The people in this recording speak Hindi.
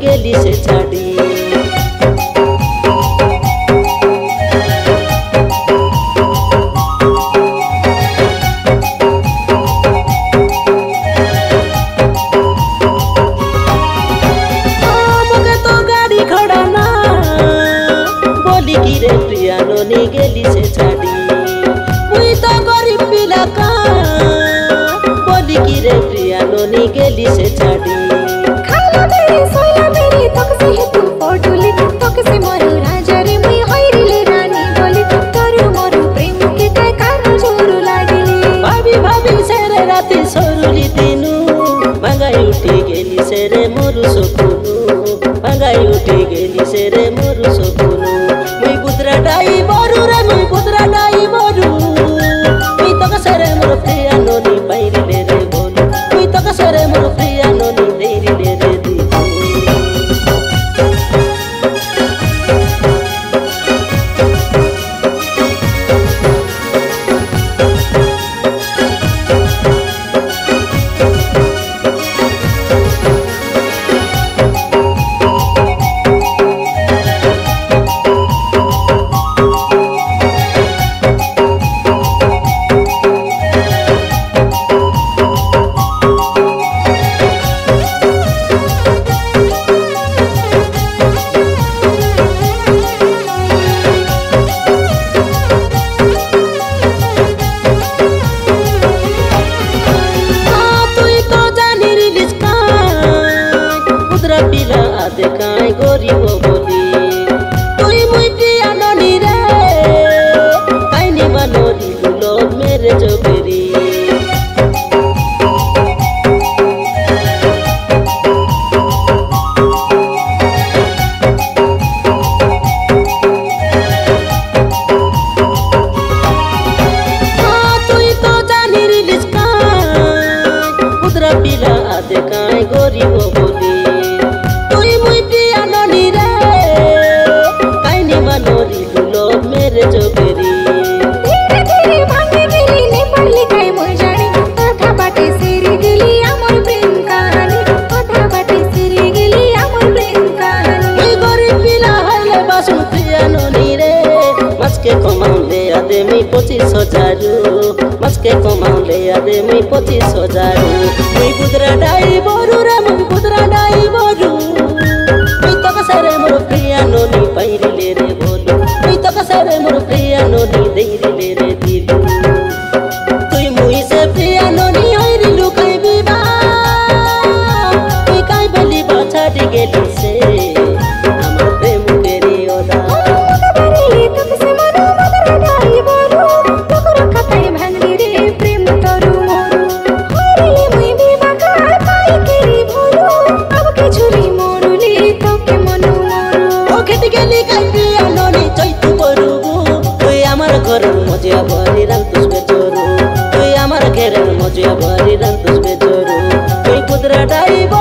गेली से छाड़ी तो गाड़ी खड़ा ना बोली कि रे प्रिया नोनी गेली से छाड़ी मुई तो गरीब पिला का बोली कि रे प्रिया नोनी गेली से छाड़ी खाला मेरी सोया मेरी तक से है तू पटुली तक से मोरू राजा रे मुई होइरी ले रानी बोली तोरू मोरू प्रेम के काय कारण जोरू लागली भाभी भाभी से रे राती सोरुली दिनु मंगाई उठी गेली से रे मोरू सोकुनु मंगाई उठी गेली से रे मोरू सोकुनु मुई बुद्रा डाई मोरू रे मुई बुद्रा डाई मोरू मुई तो कसरे मोर प्रिया नोनी पाइरी ले रे बोलू मुई तो कसरे मोर प्रिया नोनी देरी ले रे दी देखाई गोरी वो बोली तुई मुई प्रिया नोनी रे काइनी मनोरी गुलो मेरे जोगरी तुई तो जानी रिलीज का उधरा पिला देखाई गोरी वो बोली मुई प्रिया नोनी रे 25,000 মুই বুদরা ডাই বরু রে মুই বুদরা ডাই বরু মুই তো কসরে মোর প্রিয়া ননি পাইরিলে রে বলু মুই তো কসরে মোর প্রিয়া ননি দেইরিলে রে দিলু তুই মুই সে প্রিয়া ননি হইরিলু কই বিবা তুই কাই বলি বাছাড়ি গেলি সে আমার প্রেম কেরি ওদা ঘরের মজিয়া ভরি রান্তুস বেচরু তুই আমার ঘরের মজিয়া ভরি রান্তুস বেচরু তুই পুদরা ডাইব